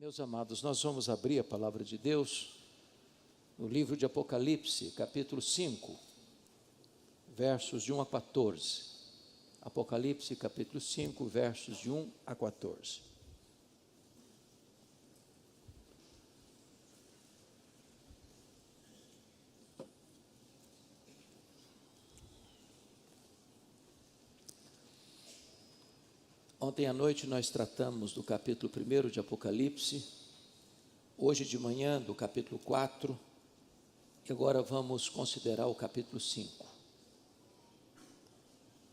Meus amados, nós vamos abrir a palavra de Deus no livro de Apocalipse, capítulo 5, versos de 1 a 14. Apocalipse, capítulo 5, versos de 1 a 14. Ontem à noite nós tratamos do capítulo 1 de Apocalipse, hoje de manhã do capítulo 4, e agora vamos considerar o capítulo 5.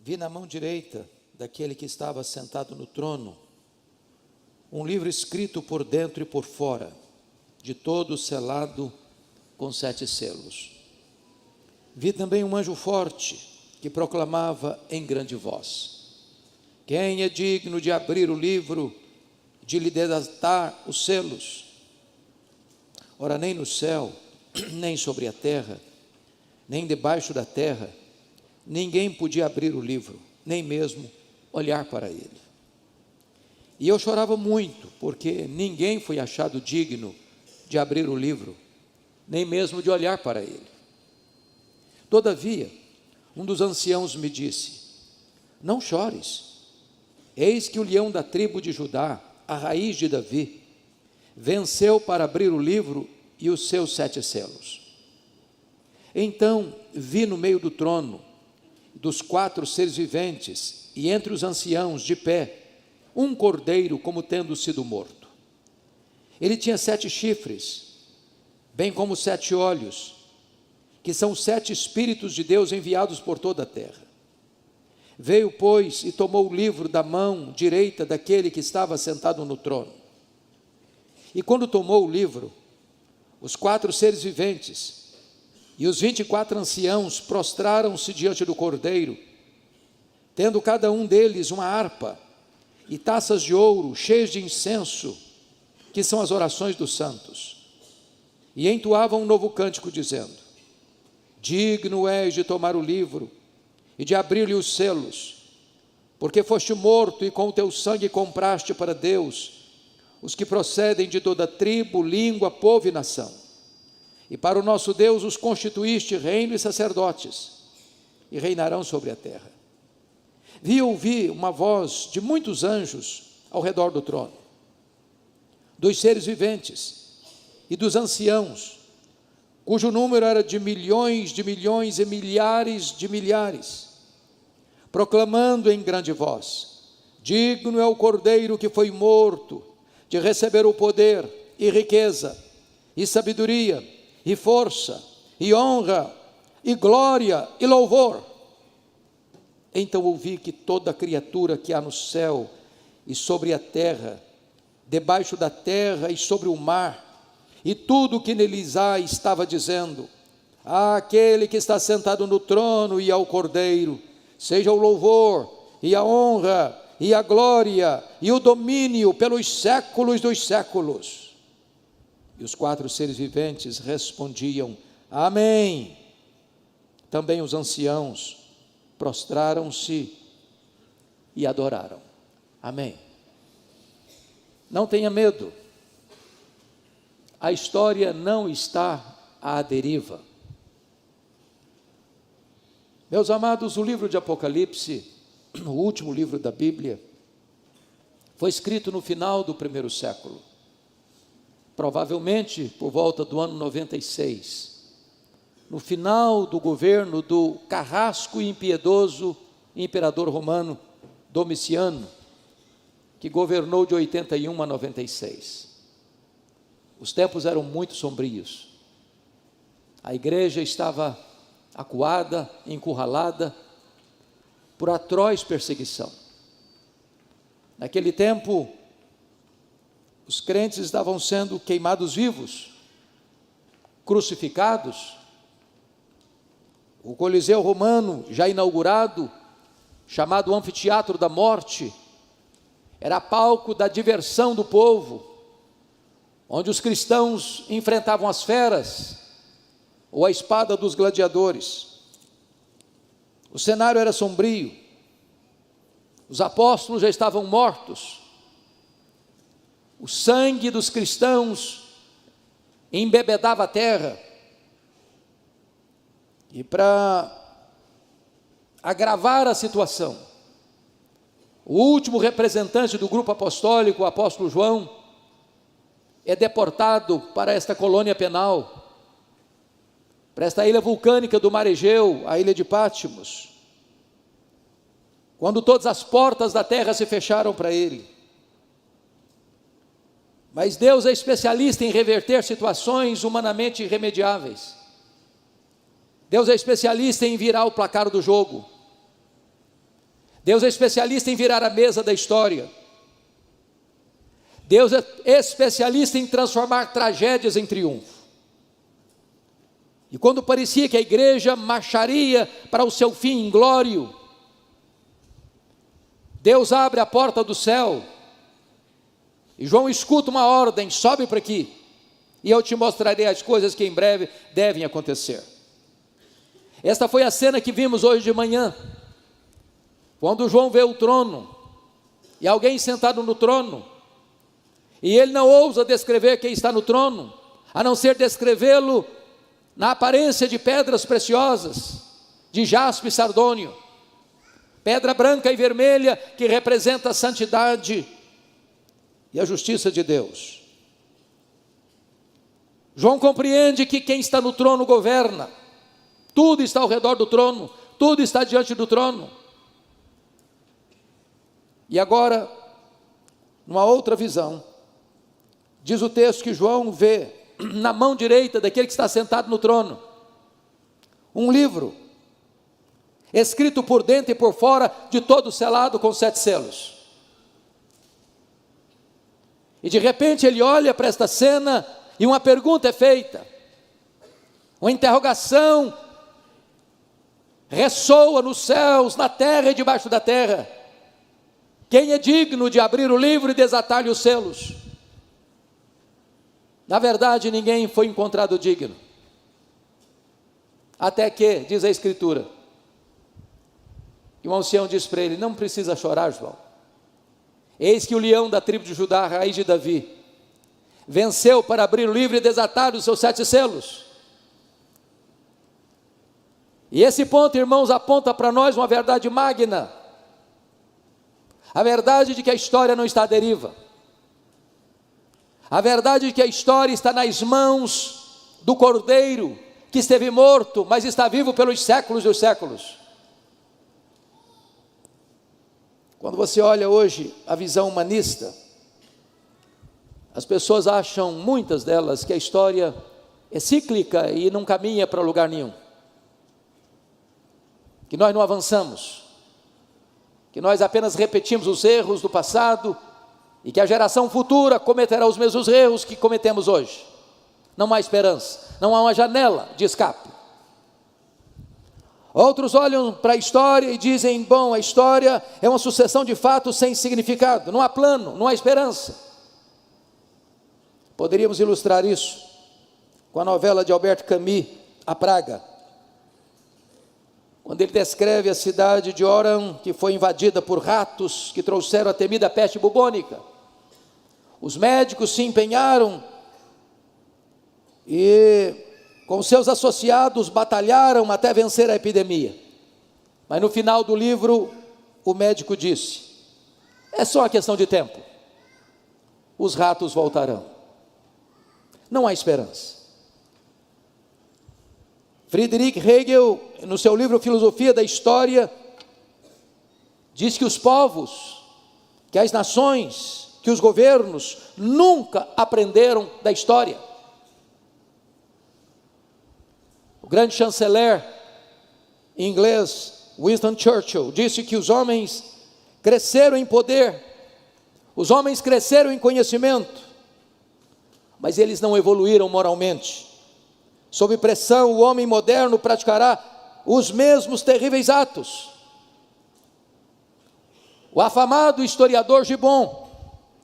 Vi na mão direita daquele que estava sentado no trono, um livro escrito por dentro e por fora, de todo selado com 7 selos. Vi também um anjo forte que proclamava em grande voz: quem é digno de abrir o livro, de lhe desatar os selos? Ora, nem no céu, nem sobre a terra, nem debaixo da terra, ninguém podia abrir o livro, nem mesmo olhar para ele. E eu chorava muito, porque ninguém foi achado digno de abrir o livro, nem mesmo de olhar para ele. Todavia, um dos anciãos me disse: não chores. Eis que o leão da tribo de Judá, a raiz de Davi, venceu para abrir o livro e os seus 7 selos. Então vi no meio do trono, dos 4 seres viventes, e entre os anciãos de pé, um cordeiro como tendo sido morto. Ele tinha 7 chifres, bem como 7 olhos, que são 7 Espíritos de Deus enviados por toda a terra. Veio, pois, e tomou o livro da mão direita daquele que estava sentado no trono. E quando tomou o livro, os 4 seres viventes e os 24 anciãos prostraram-se diante do cordeiro, tendo cada um deles uma harpa e taças de ouro cheias de incenso, que são as orações dos santos. E entoavam um novo cântico, dizendo: digno és de tomar o livro e de abrir-lhe os selos, porque foste morto e com o teu sangue compraste para Deus os que procedem de toda tribo, língua, povo e nação. E para o nosso Deus os constituíste reino e sacerdotes, e reinarão sobre a terra. Vi e ouvi uma voz de muitos anjos ao redor do trono, dos seres viventes e dos anciãos, cujo número era de milhões e milhares de milhares, proclamando em grande voz: digno é o cordeiro que foi morto de receber o poder e riqueza e sabedoria e força e honra e glória e louvor. Então ouvi que toda criatura que há no céu e sobre a terra, debaixo da terra e sobre o mar, e tudo o que neles há, estava dizendo: àquele que está sentado no trono e ao cordeiro seja o louvor e a honra e a glória e o domínio pelos séculos dos séculos. E os 4 seres viventes respondiam: amém. Também os anciãos prostraram-se e adoraram. Amém. Não tenha medo. A história não está à deriva. Meus amados, o livro de Apocalipse, o último livro da Bíblia, foi escrito no final do 1º século, provavelmente por volta do ano 96, no final do governo do carrasco e impiedoso imperador romano Domiciano, que governou de 81 a 96. Os tempos eram muito sombrios. A igreja estava acuada, encurralada por atroz perseguição. Naquele tempo, os crentes estavam sendo queimados vivos, crucificados. O Coliseu Romano, já inaugurado, chamado Anfiteatro da Morte, era palco da diversão do povo, onde os cristãos enfrentavam as feras ou a espada dos gladiadores. O cenário era sombrio. Os apóstolos já estavam mortos. o sangue dos cristãos embebedava a terra. E para agravar a situação, o último representante do grupo apostólico, o apóstolo João, é deportado para esta colônia penal, para esta ilha vulcânica do mar Egeu, a ilha de Patmos, quando todas as portas da terra se fecharam para ele. Mas Deus é especialista em reverter situações humanamente irremediáveis. Deus é especialista em virar o placar do jogo. Deus é especialista em virar a mesa da história. Deus é especialista em transformar tragédias em triunfo. E quando parecia que a igreja marcharia para o seu fim inglório, Deus abre a porta do céu, e João escuta uma ordem: sobe para aqui, e eu te mostrarei as coisas que em breve devem acontecer. Esta foi a cena que vimos hoje de manhã, quando João vê o trono, e alguém sentado no trono, e ele não ousa descrever quem está no trono, a não ser descrevê-lo na aparência de pedras preciosas, de jaspe e sardônio, pedra branca e vermelha que representa a santidade e a justiça de Deus. João compreende que quem está no trono governa, tudo está ao redor do trono, tudo está diante do trono. E agora, numa outra visão, diz o texto que João vê na mão direita daquele que está sentado no trono um livro, escrito por dentro e por fora, de todo selado com 7 selos. E de repente ele olha para esta cena e uma pergunta é feita, uma interrogação ressoa nos céus, na terra e debaixo da terra: quem é digno de abrir o livro e desatar-lhe os selos? Na verdade, ninguém foi encontrado digno, até que, diz a Escritura, e o ancião diz para ele: não precisa chorar, João, eis que o leão da tribo de Judá, a raiz de Davi, venceu para abrir o livro e desatar os seus 7 selos. E esse ponto, irmãos, aponta para nós uma verdade magna, a verdade de que a história não está à deriva, a verdade de que a história está nas mãos do Cordeiro, que esteve morto, mas está vivo pelos séculos dos séculos. Quando você olha hoje a visão humanista, as pessoas acham, muitas delas, que a história é cíclica e não caminha para lugar nenhum, que nós não avançamos, que nós apenas repetimos os erros do passado e que a geração futura cometerá os mesmos erros que cometemos hoje. Não há esperança, não há uma janela de escape. Outros olham para a história e dizem: bom, a história é uma sucessão de fatos sem significado, não há plano, não há esperança. Poderíamos ilustrar isso com a novela de Albert Camus, A Praga, quando ele descreve a cidade de Oran, que foi invadida por ratos que trouxeram a temida peste bubônica. Os médicos se empenharam e, com seus associados, batalharam até vencer a epidemia. Mas no final do livro, o médico disse: é só uma questão de tempo, os ratos voltarão. Não há esperança. Friedrich Hegel, no seu livro Filosofia da História, diz que os povos, que as nações, que os governos nunca aprenderam da história. O grande chanceler inglês Winston Churchill disse que os homens cresceram em poder, os homens cresceram em conhecimento, mas eles não evoluíram moralmente. Sob pressão, o homem moderno praticará os mesmos terríveis atos. O afamado historiador Gibbon,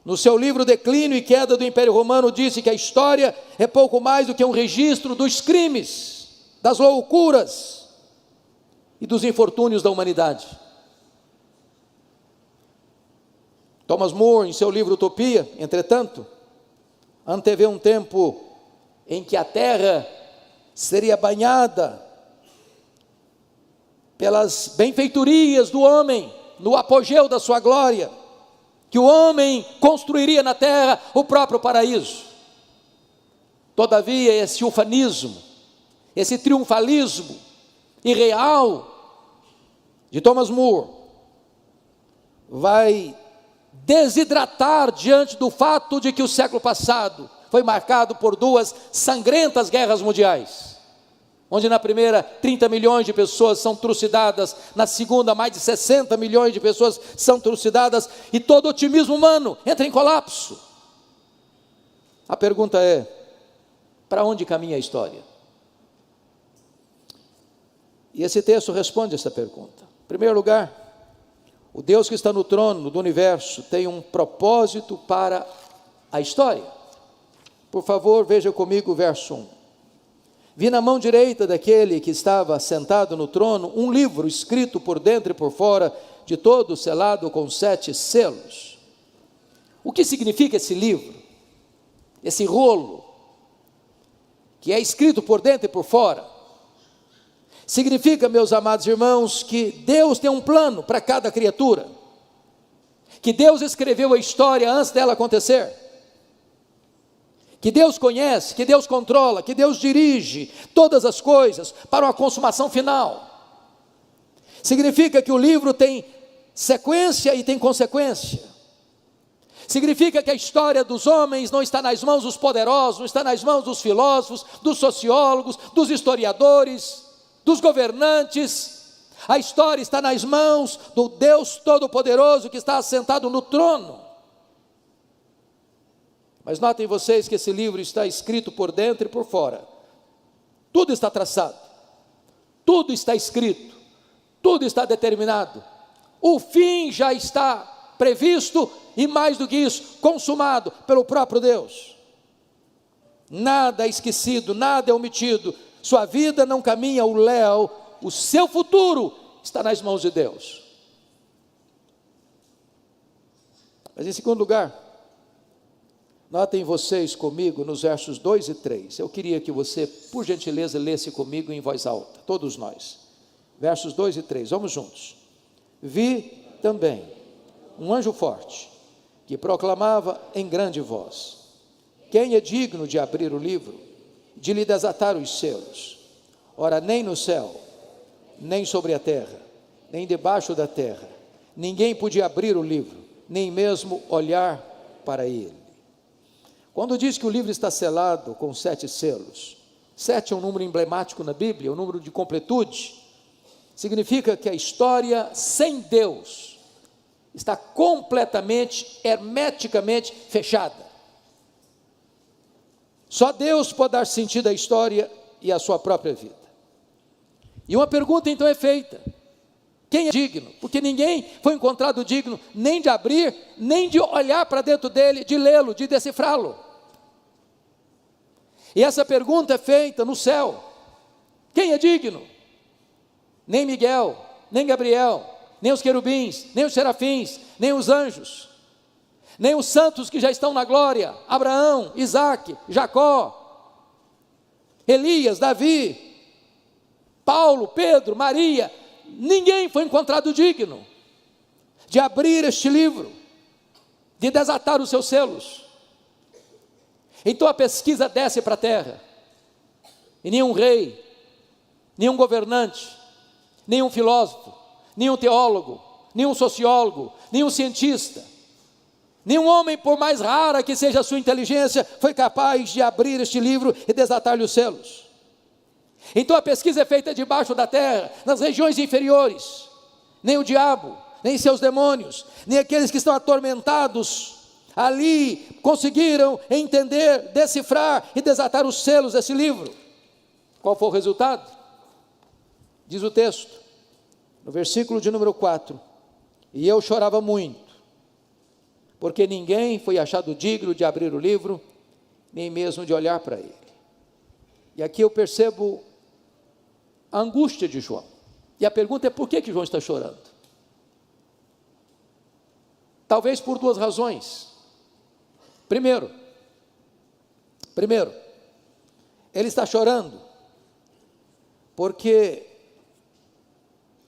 no seu livro Declínio e Queda do Império Romano, disse que a história é pouco mais do que um registro dos crimes, das loucuras e dos infortúnios da humanidade. Thomas More, em seu livro Utopia, entretanto, antevê um tempo em que a terra seria banhada pelas benfeitorias do homem, no apogeu da sua glória, que o homem construiria na terra o próprio paraíso. Todavia, esse ufanismo, esse triunfalismo irreal de Thomas More vai desidratar diante do fato de que o século passado foi marcado por duas sangrentas guerras mundiais, onde na primeira 30 milhões de pessoas são trucidadas, na segunda mais de 60 milhões de pessoas são trucidadas, e todo otimismo humano entra em colapso. A pergunta é: para onde caminha a história? E esse texto responde essa pergunta. Em primeiro lugar, o Deus que está no trono do universo tem um propósito para a história. Por favor, veja comigo o verso 1. Vi na mão direita daquele que estava sentado no trono um livro escrito por dentro e por fora, de todo selado com 7 selos. O que significa esse livro? Esse rolo, que é escrito por dentro e por fora? Significa, meus amados irmãos, que Deus tem um plano para cada criatura, que Deus escreveu a história antes dela acontecer, que Deus conhece, que Deus controla, que Deus dirige todas as coisas para uma consumação final. Significa que o livro tem sequência e tem consequência. Significa que a história dos homens não está nas mãos dos poderosos, não está nas mãos dos filósofos, dos sociólogos, dos historiadores, dos governantes. A história está nas mãos do Deus Todo-Poderoso que está assentado no trono. Mas notem vocês que esse livro está escrito por dentro e por fora. Tudo está traçado, tudo está escrito, tudo está determinado. O fim já está previsto e, mais do que isso, consumado pelo próprio Deus. Nada é esquecido, nada é omitido. Sua vida não caminha ao léu, o seu futuro está nas mãos de Deus. Mas em segundo lugar, notem vocês comigo nos versos 2 e 3. Eu queria que você, por gentileza, lesse comigo em voz alta, todos nós. Versos 2 e 3, vamos juntos. Vi também um anjo forte, que proclamava em grande voz: quem é digno de abrir o livro, de lhe desatar os selos? Ora, nem no céu, nem sobre a terra, nem debaixo da terra, ninguém podia abrir o livro, nem mesmo olhar para ele. Quando diz que o livro está selado com 7 selos, 7 é um número emblemático na Bíblia, um número de completude. Significa que a história sem Deus está completamente, hermeticamente fechada. Só Deus pode dar sentido à história e à sua própria vida. E uma pergunta então é feita: quem é digno? Porque ninguém foi encontrado digno nem de abrir, nem de olhar para dentro dele, de lê-lo, de decifrá-lo. E essa pergunta é feita no céu: quem é digno? Nem Miguel, nem Gabriel, nem os querubins, nem os serafins, nem os anjos, nem os santos que já estão na glória, Abraão, Isaque, Jacó, Elias, Davi, Paulo, Pedro, Maria. Ninguém foi encontrado digno de abrir este livro, de desatar os seus selos. Então a pesquisa desce para a terra, e nenhum rei, nenhum governante, nenhum filósofo, nenhum teólogo, nenhum sociólogo, nenhum cientista, nenhum homem, por mais rara que seja a sua inteligência, foi capaz de abrir este livro e desatar-lhe os selos. Então a pesquisa é feita debaixo da terra, nas regiões inferiores. Nem o diabo, nem seus demônios, nem aqueles que estão atormentados ali conseguiram entender, decifrar e desatar os selos desse livro. Qual foi o resultado? Diz o texto, no versículo de número 4: e eu chorava muito, porque ninguém foi achado digno de abrir o livro, nem mesmo de olhar para ele. E aqui eu percebo a angústia de João. E a pergunta é: por que João está chorando? Talvez por duas razões. Primeiro, ele está chorando, porque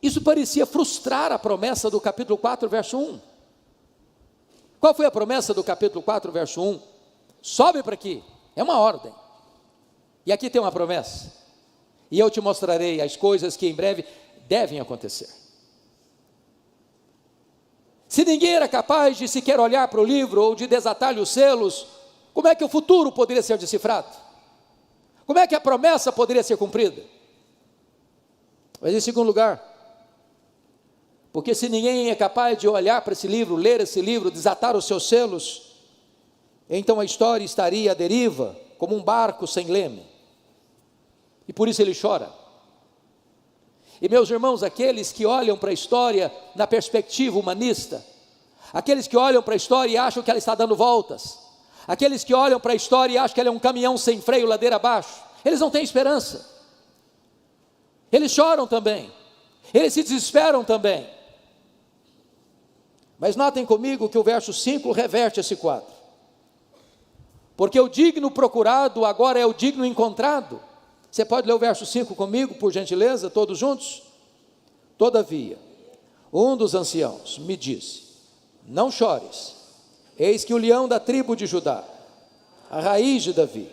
isso parecia frustrar a promessa do capítulo 4, verso 1. Qual foi a promessa do capítulo 4, verso 1? Sobe para aqui, é uma ordem. E aqui tem uma promessa. E eu te mostrarei as coisas que em breve devem acontecer. Se ninguém era capaz de sequer olhar para o livro ou de desatar-lhe os selos, como é que o futuro poderia ser decifrado? Como é que a promessa poderia ser cumprida? Mas em segundo lugar, porque se ninguém é capaz de olhar para esse livro, ler esse livro, desatar os seus selos, então a história estaria à deriva, como um barco sem leme. E por isso ele chora. E meus irmãos, aqueles que olham para a história na perspectiva humanista, aqueles que olham para a história e acham que ela está dando voltas, aqueles que olham para a história e acham que ela é um caminhão sem freio, ladeira abaixo, eles não têm esperança. Eles choram também, eles se desesperam também. Mas notem comigo que o verso 5 reverte esse quadro. Porque o digno procurado agora é o digno encontrado. Você pode ler o verso 5 comigo, por gentileza, todos juntos? Todavia, um dos anciãos me disse: não chores, eis que o leão da tribo de Judá, a raiz de Davi,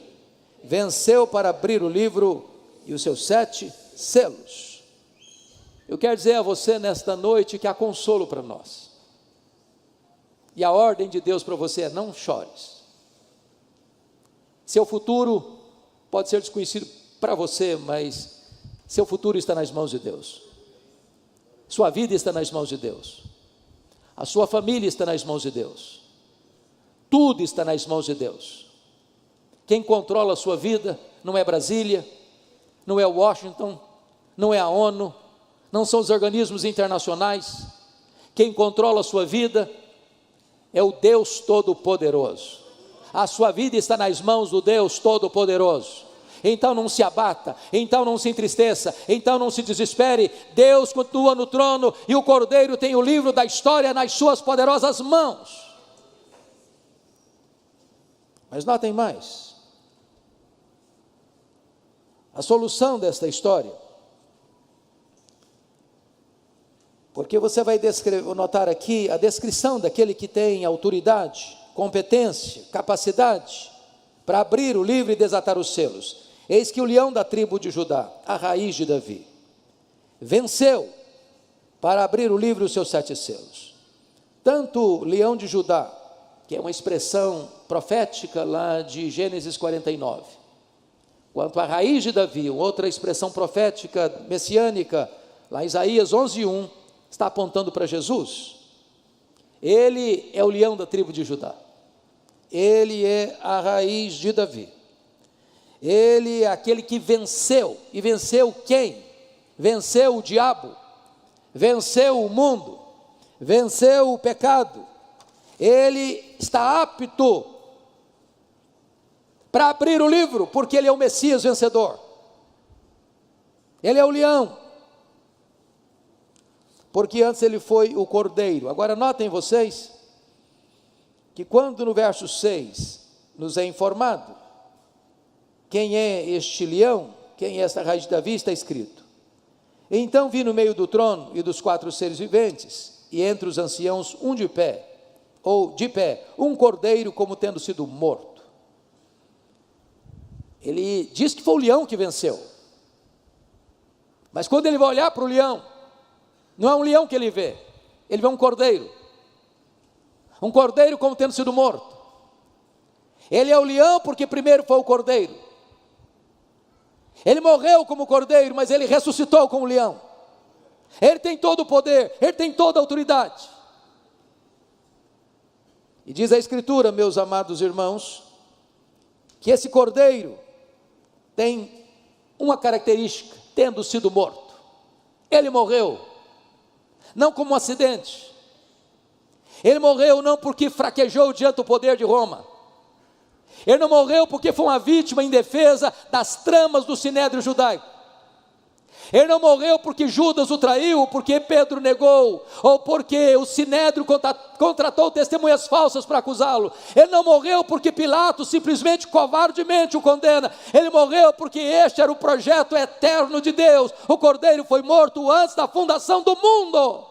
venceu para abrir o livro e os seus 7 selos. Eu quero dizer a você nesta noite que há consolo para nós. E a ordem de Deus para você é: não chores. Seu futuro pode ser desconhecido para você, mas seu futuro está nas mãos de Deus. Sua vida está nas mãos de Deus. A sua família está nas mãos de Deus. Tudo está nas mãos de Deus. Quem controla a sua vida não é Brasília, não é Washington, não é a ONU, não são os organismos internacionais. Quem controla a sua vida é o Deus Todo-Poderoso. A sua vida está nas mãos do Deus Todo-Poderoso. Então não se abata, então não se entristeça, então não se desespere. Deus continua no trono e o Cordeiro tem o livro da história nas suas poderosas mãos. Mas notem mais. A solução desta história, porque você vai notar aqui a descrição daquele que tem autoridade, competência, capacidade para abrir o livro e desatar os selos. Eis que o leão da tribo de Judá, a raiz de Davi, venceu para abrir o livro e os seus 7 selos. Tanto o leão de Judá, que é uma expressão profética lá de Gênesis 49, quanto a raiz de Davi, outra expressão profética messiânica, lá em Isaías 11:1, está apontando para Jesus. Ele é o leão da tribo de Judá. Ele é a raiz de Davi. Ele é aquele que venceu. E venceu quem? Venceu o diabo, venceu o mundo, venceu o pecado. Ele está apto para abrir o livro, porque ele é o Messias vencedor. Ele é o leão, porque antes ele foi o cordeiro. Agora notem vocês, que quando no verso 6 nos é informado quem é este leão, quem é esta raiz de Davi, está escrito: então vi no meio do trono e dos 4 seres viventes, e entre os anciãos um de pé, um cordeiro como tendo sido morto. Ele diz que foi o leão que venceu, mas quando ele vai olhar para o leão, não é um leão que ele vê um cordeiro como tendo sido morto. Ele é o leão porque primeiro foi o cordeiro. Ele morreu como cordeiro, mas ele ressuscitou como leão. Ele tem todo o poder, ele tem toda a autoridade. E diz a Escritura, meus amados irmãos, que esse cordeiro tem uma característica: tendo sido morto. Ele morreu não como um acidente. Ele morreu não porque fraquejou diante do poder de Roma. Ele não morreu porque foi uma vítima indefesa das tramas do sinédrio judaico. Ele não morreu porque Judas o traiu, porque Pedro negou, ou porque o Sinédrio contratou testemunhas falsas para acusá-lo. Ele não morreu porque Pilatos simplesmente covardemente o condena. Ele morreu porque este era o projeto eterno de Deus. O Cordeiro foi morto antes da fundação do mundo,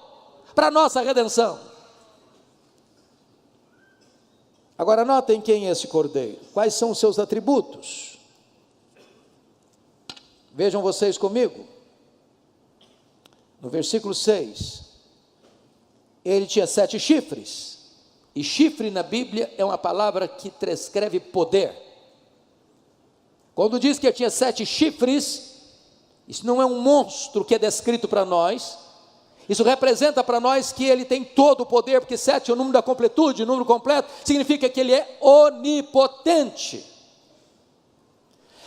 para a nossa redenção. Agora notem quem é esse Cordeiro, quais são os seus atributos. Vejam vocês comigo. No versículo 6, ele tinha 7 chifres, e chifre na Bíblia é uma palavra que descreve poder. Quando diz que ele tinha 7 chifres, isso não é um monstro que é descrito para nós, isso representa para nós que ele tem todo o poder, porque 7 é o número da completude, o número completo, significa que ele é onipotente.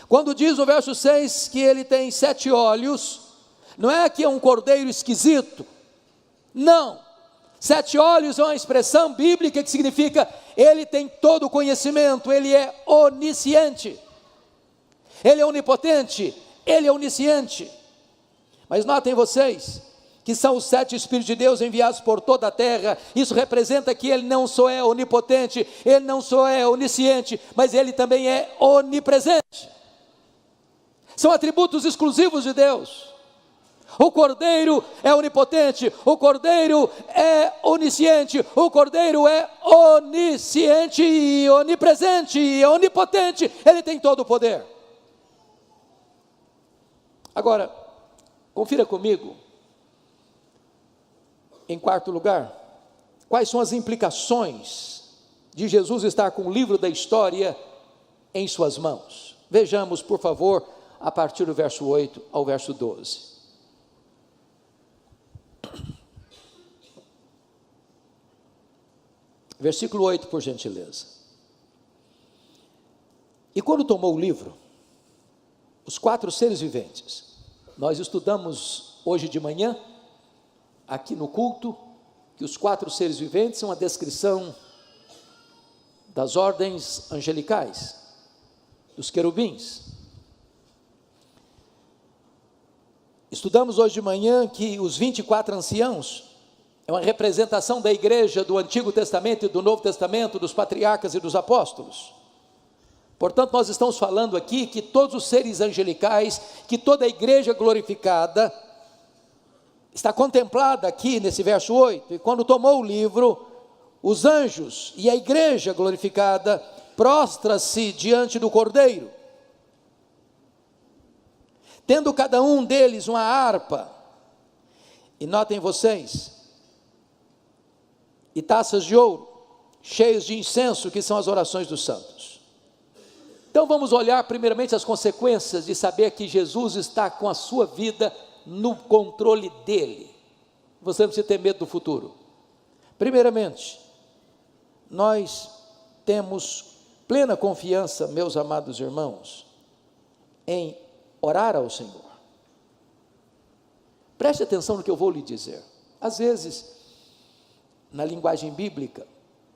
Quando diz no verso 6 que ele tem 7 olhos, não é que é um cordeiro esquisito, não. 7 olhos é uma expressão bíblica que significa ele tem todo o conhecimento, ele é onisciente, ele é onipotente, ele é onisciente. Mas notem vocês que são os 7 Espíritos de Deus enviados por toda a terra. Isso representa que ele não só é onipotente, ele não só é onisciente, mas ele também é onipresente. São atributos exclusivos de Deus. O Cordeiro é onipotente, o Cordeiro é onisciente, o Cordeiro é onisciente e onipresente e onipotente, ele tem todo o poder. Agora, confira comigo, em quarto lugar, quais são as implicações de Jesus estar com o livro da história em suas mãos. Vejamos, por favor, a partir do verso 8 ao verso 12. Versículo 8, por gentileza. E quando tomou o livro, os 4 seres viventes, nós estudamos hoje de manhã, aqui no culto, que os 4 seres viventes são a descrição das ordens angelicais, dos querubins. Estudamos hoje de manhã que os 24 anciãos é uma representação da igreja do Antigo Testamento e do Novo Testamento, dos patriarcas e dos apóstolos. Portanto, nós estamos falando aqui que todos os seres angelicais, que toda a igreja glorificada, está contemplada aqui nesse verso 8, e quando tomou o livro, os anjos e a igreja glorificada prostra-se diante do Cordeiro, tendo cada um deles uma harpa, e notem vocês, e taças de ouro, cheios de incenso, que são as orações dos santos. Então vamos olhar primeiramente as consequências de saber que Jesus está com a sua vida no controle dele. Você não precisa ter medo do futuro. Primeiramente, nós temos plena confiança, meus amados irmãos, em orar ao Senhor. Preste atenção no que eu vou lhe dizer. Às vezes, na linguagem bíblica,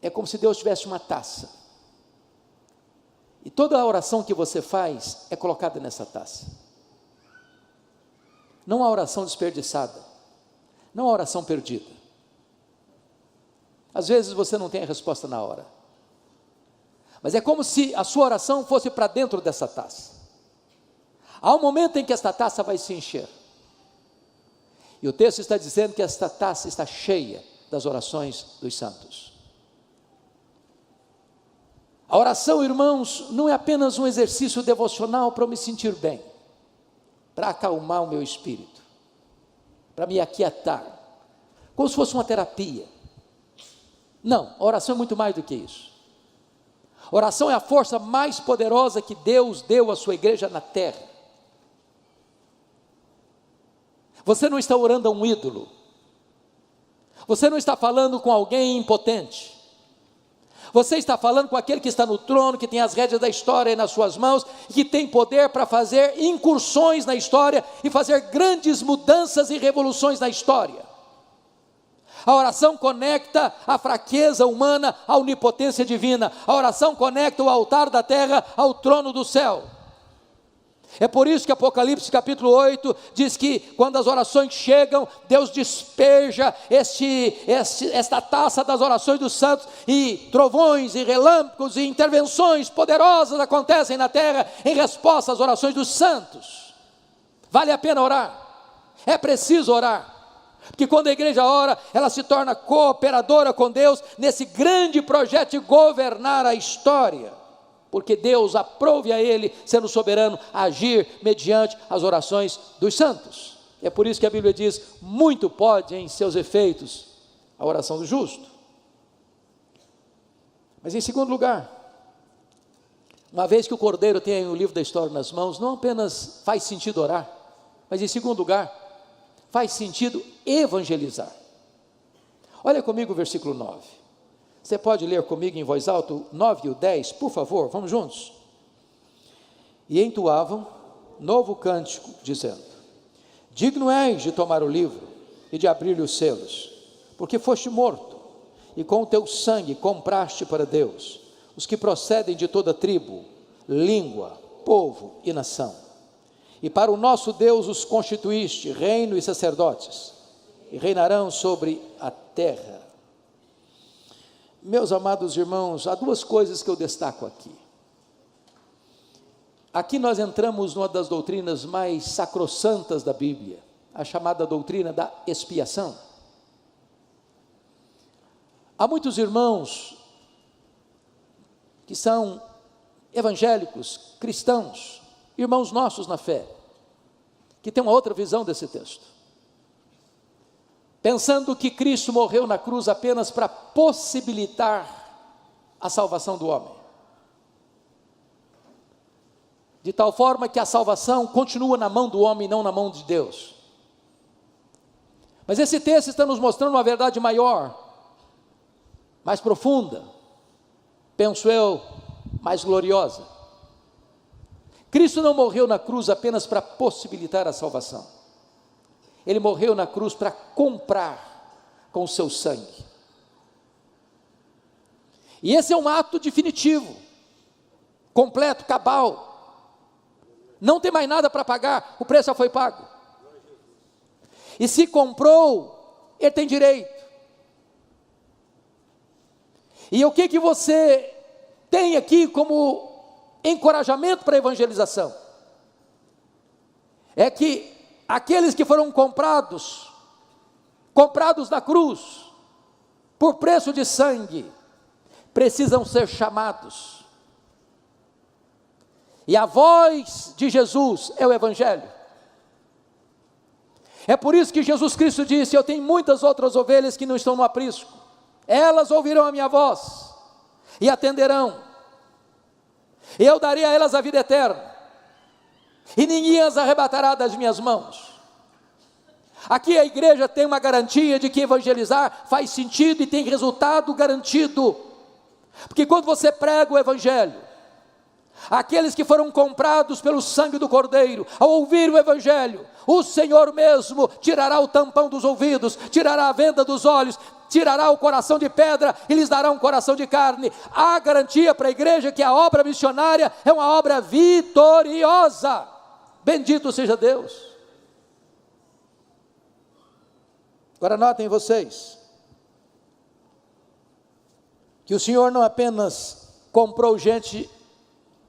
é como se Deus tivesse uma taça, e toda a oração que você faz é colocada nessa taça. Não há oração desperdiçada, não há oração perdida. Às vezes você não tem a resposta na hora, mas é como se a sua oração fosse para dentro dessa taça. Há um momento em que esta taça vai se encher, e o texto está dizendo que esta taça está cheia das orações dos santos. A oração, irmãos, não é apenas um exercício devocional para eu me sentir bem, para acalmar o meu espírito, para me aquietar, como se fosse uma terapia. Não, a oração é muito mais do que isso. A oração é a força mais poderosa que Deus deu à sua igreja na terra. Você não está orando a um ídolo, você não está falando com alguém impotente, você está falando com aquele que está no trono, que tem as rédeas da história nas suas mãos, e que tem poder para fazer incursões na história, e fazer grandes mudanças e revoluções na história. A oração conecta a fraqueza humana à onipotência divina, a oração conecta o altar da terra ao trono do céu. É por isso que Apocalipse capítulo 8 diz que quando as orações chegam, Deus despeja esta taça das orações dos santos, e trovões, e relâmpagos, e intervenções poderosas acontecem na terra em resposta às orações dos santos. Vale a pena orar, é preciso orar, porque quando a igreja ora, ela se torna cooperadora com Deus nesse grande projeto de governar a história, porque Deus aprove a Ele, sendo soberano, agir mediante as orações dos santos. É por isso que a Bíblia diz: muito pode em seus efeitos a oração do justo. Mas em segundo lugar, uma vez que o Cordeiro tem o livro da história nas mãos, não apenas faz sentido orar, mas em segundo lugar, faz sentido evangelizar. Olha comigo o versículo 9. Você pode ler comigo em voz alta o 9 e o 10, por favor, vamos juntos. E entoavam novo cântico, dizendo: digno és de tomar o livro e de abrir-lhe os selos, porque foste morto, e com o teu sangue compraste para Deus os que procedem de toda tribo, língua, povo e nação. E para o nosso Deus os constituíste reino e sacerdotes, e reinarão sobre a terra. Meus amados irmãos, há duas coisas que eu destaco aqui. Aqui nós entramos numa das doutrinas mais sacrossantas da Bíblia, a chamada doutrina da expiação. Há muitos irmãos que são evangélicos, cristãos, irmãos nossos na fé, que têm uma outra visão desse texto, pensando que Cristo morreu na cruz apenas para possibilitar a salvação do homem, de tal forma que a salvação continua na mão do homem e não na mão de Deus. Mas esse texto está nos mostrando uma verdade maior, mais profunda, penso eu, mais gloriosa. Cristo não morreu na cruz apenas para possibilitar a salvação. Ele morreu na cruz para comprar com o seu sangue. E esse é um ato definitivo, completo, cabal. Não tem mais nada para pagar, o preço já foi pago. E se comprou, ele tem direito. E o que você tem aqui como encorajamento para a evangelização? É que aqueles que foram comprados na cruz, por preço de sangue, precisam ser chamados. E a voz de Jesus é o Evangelho. É por isso que Jesus Cristo disse: eu tenho muitas outras ovelhas que não estão no aprisco, elas ouvirão a minha voz e atenderão, e eu darei a elas a vida eterna, e ninguém as arrebatará das minhas mãos. Aqui a igreja tem uma garantia de que evangelizar faz sentido e tem resultado garantido, porque quando você prega o Evangelho, aqueles que foram comprados pelo sangue do Cordeiro, ao ouvir o Evangelho, o Senhor mesmo tirará o tampão dos ouvidos, tirará a venda dos olhos, tirará o coração de pedra e lhes dará um coração de carne. Há garantia para a igreja que a obra missionária é uma obra vitoriosa. Bendito seja Deus. Agora notem vocês, que o Senhor não apenas comprou gente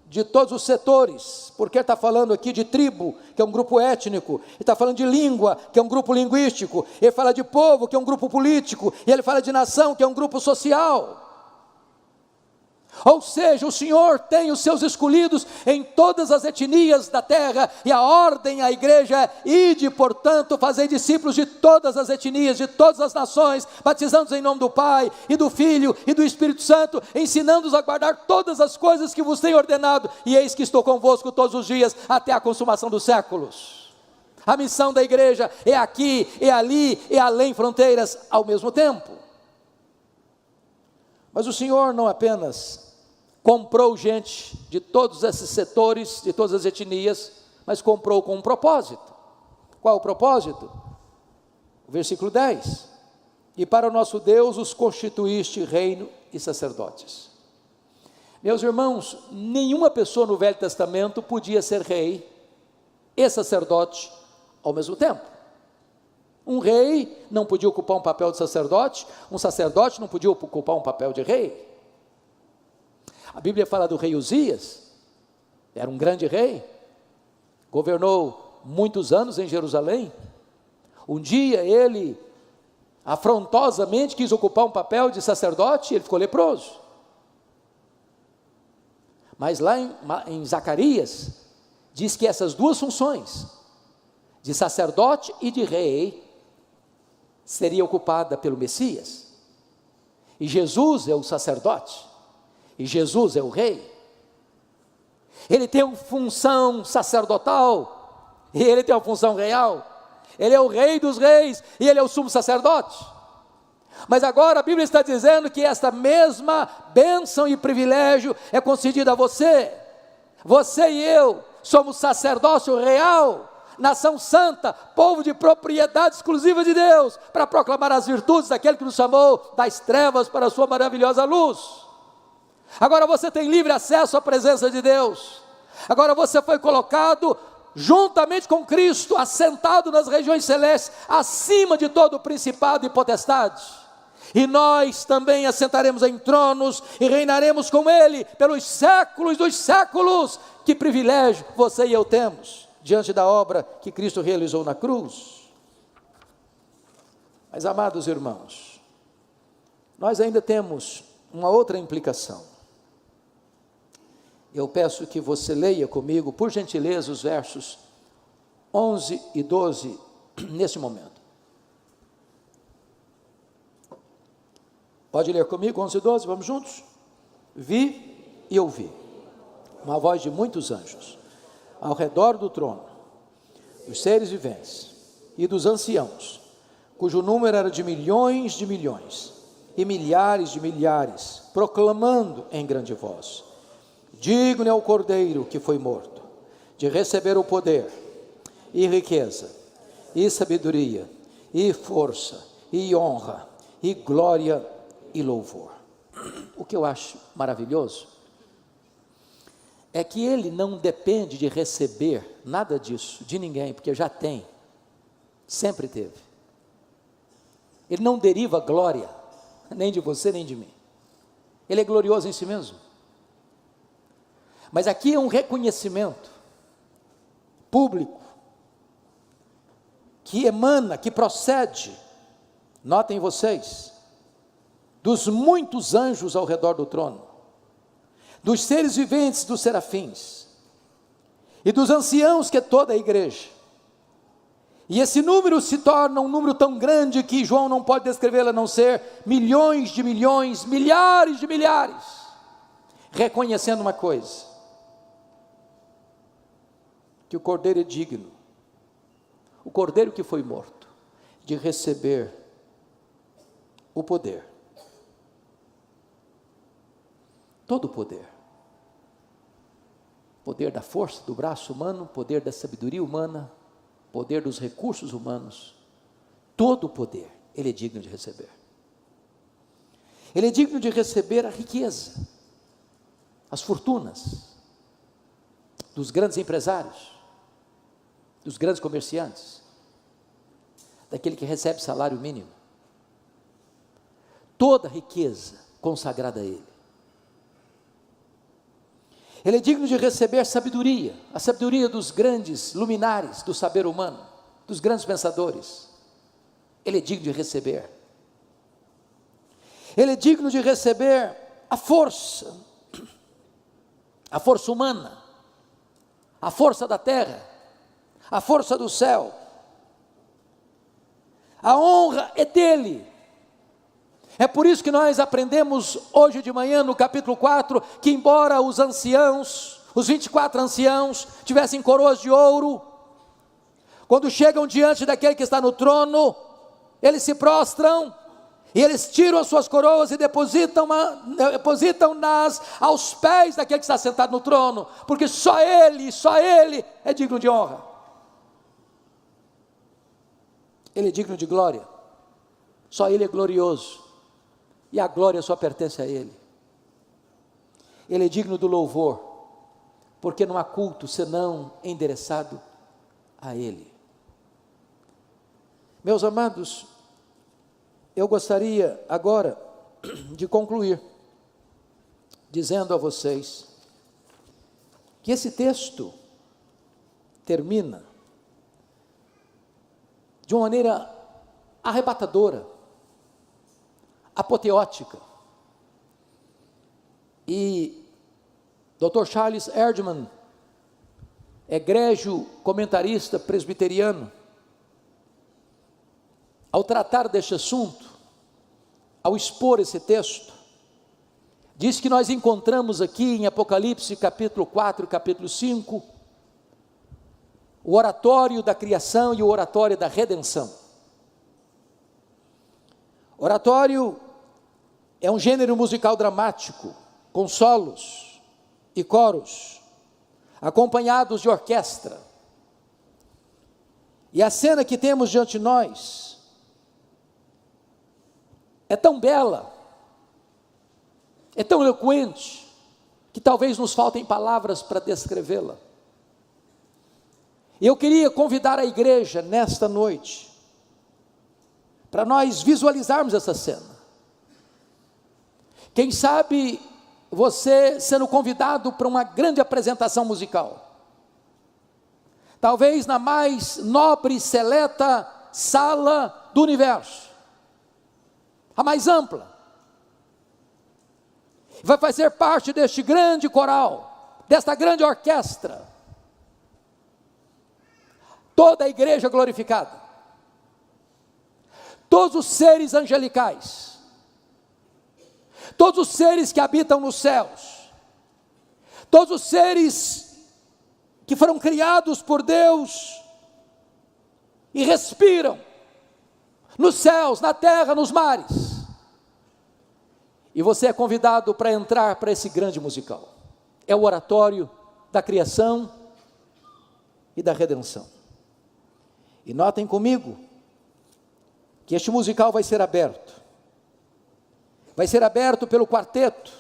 de todos os setores, porque Ele está falando aqui de tribo, que é um grupo étnico, Ele está falando de língua, que é um grupo linguístico, Ele fala de povo, que é um grupo político, e Ele fala de nação, que é um grupo social. Ou seja, o Senhor tem os seus escolhidos em todas as etnias da terra, e a ordem à igreja é: ide, portanto, fazei discípulos de todas as etnias, de todas as nações, batizando-os em nome do Pai, e do Filho, e do Espírito Santo, ensinando-os a guardar todas as coisas que vos tenho ordenado, e eis que estou convosco todos os dias, até a consumação dos séculos. A missão da igreja é aqui, é ali, é além fronteiras ao mesmo tempo. Mas o Senhor não apenas comprou gente de todos esses setores, de todas as etnias, mas comprou com um propósito. Qual o propósito? O versículo 10: e para o nosso Deus os constituíste reino e sacerdotes. Meus irmãos, nenhuma pessoa no Velho Testamento podia ser rei e sacerdote ao mesmo tempo. Um rei não podia ocupar um papel de sacerdote, um sacerdote não podia ocupar um papel de rei. A Bíblia fala do rei Uzias, era um grande rei, governou muitos anos em Jerusalém. Um dia ele afrontosamente quis ocupar um papel de sacerdote e ele ficou leproso. Mas lá em Zacarias, diz que essas duas funções, de sacerdote e de rei, seria ocupada pelo Messias. E Jesus é o sacerdote, e Jesus é o rei. Ele tem uma função sacerdotal, e ele tem uma função real. Ele é o rei dos reis, e ele é o sumo sacerdote. Mas agora a Bíblia está dizendo que esta mesma bênção e privilégio é concedida a você. Você e eu somos sacerdócio real, nação santa, povo de propriedade exclusiva de Deus, para proclamar as virtudes daquele que nos chamou das trevas para a sua maravilhosa luz. Agora você tem livre acesso à presença de Deus. Agora você foi colocado juntamente com Cristo, assentado nas regiões celestes, acima de todo o principado e potestade. E nós também assentaremos em tronos e reinaremos com Ele pelos séculos dos séculos. Que privilégio você e eu temos diante da obra que Cristo realizou na cruz. Mas, amados irmãos, nós ainda temos uma outra implicação. Eu peço que você leia comigo, por gentileza, os versos 11 e 12, nesse momento. Pode ler comigo, 11 e 12, vamos juntos? Vi e ouvi uma voz de muitos anjos, ao redor do trono, dos seres viventes e dos anciãos, cujo número era de milhões e milhares de milhares, proclamando em grande voz: digno é o Cordeiro que foi morto, de receber o poder, e riqueza, e sabedoria, e força, e honra, e glória, e louvor. O que eu acho maravilhoso é que ele não depende de receber nada disso de ninguém, porque já tem, sempre teve. Ele não deriva glória, nem de você nem de mim. Ele é glorioso em si mesmo. Mas aqui é um reconhecimento público, que emana, que procede, notem vocês, dos muitos anjos ao redor do trono, dos seres viventes, dos serafins, e dos anciãos, que é toda a igreja. E esse número se torna um número tão grande que João não pode descrevê-lo a não ser milhões de milhões, milhares de milhares, reconhecendo uma coisa: que o Cordeiro é digno, o Cordeiro que foi morto, de receber o poder, todo o poder, poder da força do braço humano, poder da sabedoria humana, poder dos recursos humanos, todo o poder, ele é digno de receber. Ele é digno de receber a riqueza, as fortunas dos grandes empresários, dos grandes comerciantes, daquele que recebe salário mínimo, toda a riqueza consagrada a ele. Ele é digno de receber sabedoria, a sabedoria dos grandes luminares do saber humano, dos grandes pensadores. Ele é digno de receber. Ele é digno de receber a força humana, a força da terra, a força do céu. A honra é dele. É por isso que nós aprendemos hoje de manhã no capítulo 4, que embora os anciãos, os 24 anciãos, tivessem coroas de ouro, quando chegam diante daquele que está no trono, eles se prostram, e eles tiram as suas coroas e depositam-nas aos pés daquele que está sentado no trono, porque só ele é digno de honra. Ele é digno de glória, só ele é glorioso, e a glória só pertence a ele. Ele é digno do louvor, porque não há culto senão endereçado a Ele. Meus amados, eu gostaria agora de concluir dizendo a vocês que esse texto termina de uma maneira arrebatadora, apoteótica. E Dr. Charles Erdman, egrégio comentarista presbiteriano, ao tratar deste assunto, ao expor esse texto, diz que nós encontramos aqui em Apocalipse capítulo 4 e capítulo 5, o oratório da criação e o oratório da redenção. Oratório é um gênero musical dramático, com solos e coros, acompanhados de orquestra. E a cena que temos diante de nós é tão bela, é tão eloquente, que talvez nos faltem palavras para descrevê-la. Eu queria convidar a igreja nesta noite, para nós visualizarmos essa cena. Quem sabe você sendo convidado para uma grande apresentação musical, talvez na mais nobre e seleta sala do universo, a mais ampla, vai fazer parte deste grande coral, desta grande orquestra, toda a igreja glorificada, todos os seres angelicais, todos os seres que habitam nos céus, todos os seres que foram criados por Deus e respiram nos céus, na terra, nos mares. E você é convidado para entrar para esse grande musical. É o oratório da criação e da redenção. E notem comigo que este musical vai ser aberto. Vai ser aberto pelo quarteto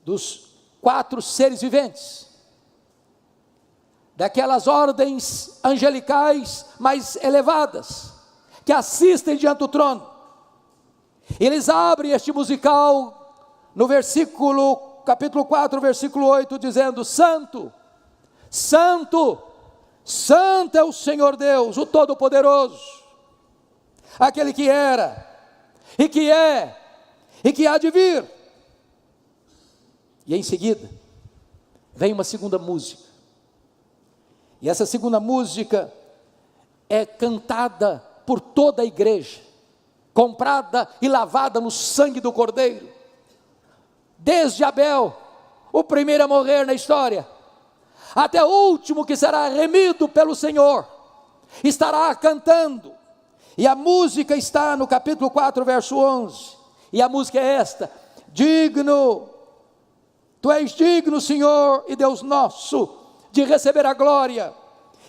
dos 4 seres viventes, daquelas ordens angelicais mais elevadas, que assistem diante do trono. Eles abrem este musical no capítulo 4, versículo 8, dizendo: Santo, Santo, Santo é o Senhor Deus, o Todo-Poderoso, aquele que era, e que é, e que há de vir. E em seguida, vem uma segunda música, e essa segunda música é cantada por toda a igreja, comprada e lavada no sangue do Cordeiro, desde Abel, o primeiro a morrer na história, até o último que será remido pelo Senhor, estará cantando. E a música está no capítulo 4, verso 11, e a música é esta: digno, tu és digno, Senhor e Deus nosso, de receber a glória,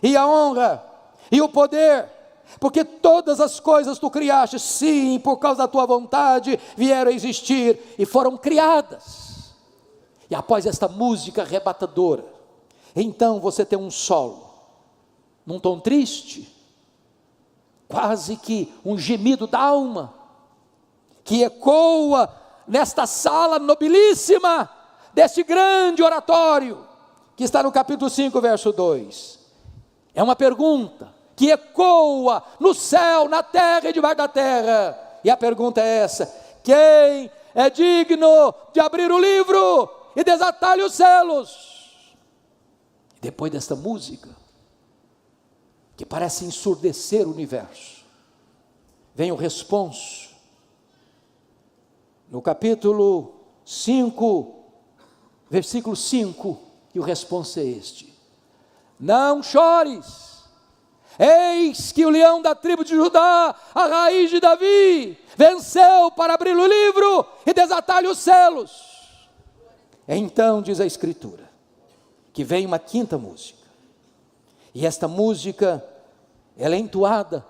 e a honra, e o poder, porque todas as coisas tu criaste, sim, por causa da tua vontade, vieram a existir, e foram criadas. E após esta música arrebatadora, então você tem um solo, num tom triste, quase que um gemido da alma, que ecoa nesta sala nobilíssima, deste grande oratório, que está no capítulo 5, verso 2, é uma pergunta, que ecoa no céu, na terra e debaixo da terra, e a pergunta é essa: quem é digno de abrir o livro e desatar-lhe os selos? Depois desta música, que parece ensurdecer o universo, vem o responso, no capítulo 5, versículo 5, e o responso é este: não chores, eis que o leão da tribo de Judá, a raiz de Davi, venceu para abrir o livro e desatar-lhe os selos. Então diz a Escritura, que vem uma quinta música, e esta música, ela é entoada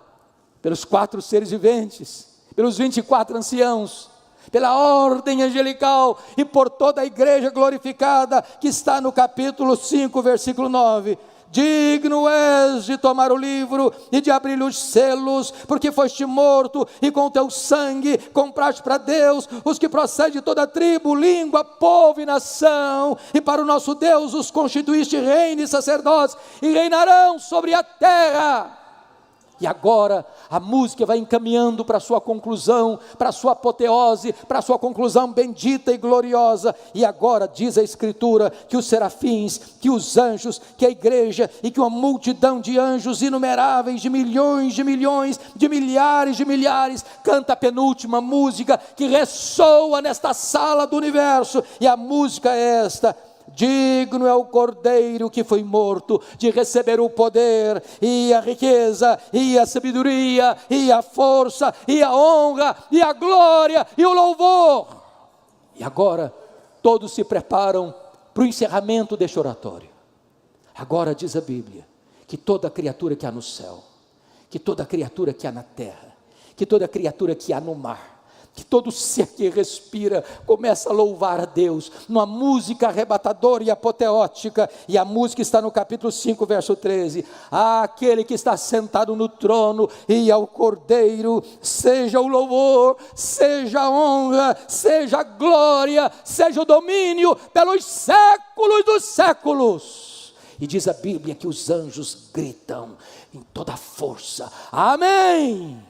pelos 4 seres viventes, pelos 24 anciãos, pela ordem angelical e por toda a igreja glorificada, que está no capítulo 5, versículo 9, digno és de tomar o livro e de abrir os selos, porque foste morto e com teu sangue compraste para Deus os que procedem de toda tribo, língua, povo e nação, e para o nosso Deus os constituíste reino e sacerdotes, e reinarão sobre a terra. E agora a música vai encaminhando para a sua conclusão, para a sua apoteose, para a sua conclusão bendita e gloriosa. E agora diz a Escritura que os serafins, que os anjos, que a igreja e que uma multidão de anjos inumeráveis, de milhões, de milhares, canta a penúltima música que ressoa nesta sala do universo. E a música é esta: digno é o Cordeiro que foi morto de receber o poder e a riqueza e a sabedoria e a força e a honra e a glória e o louvor. E agora todos se preparam para o encerramento deste oratório. Agora diz a Bíblia que toda criatura que há no céu, que toda criatura que há na terra, que toda criatura que há no mar, que todo ser que respira começa a louvar a Deus, numa música arrebatadora e apoteótica. E a música está no capítulo 5, verso 13. Aquele que está sentado no trono e ao Cordeiro, seja o louvor, seja a honra, seja a glória, seja o domínio pelos séculos dos séculos. E diz a Bíblia que os anjos gritam em toda a força: amém!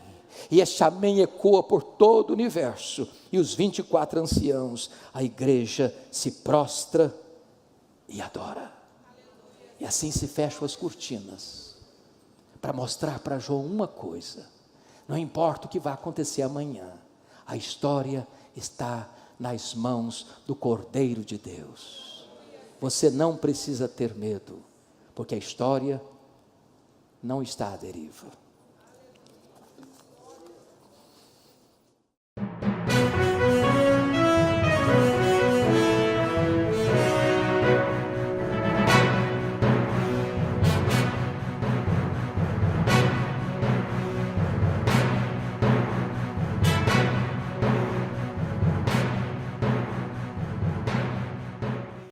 E este amém ecoa por todo o universo, e os 24 anciãos, a igreja se prostra e adora. E assim se fecham as cortinas, para mostrar para João uma coisa: não importa o que vai acontecer amanhã, a história está nas mãos do Cordeiro de Deus. Você não precisa ter medo, porque a história não está à deriva.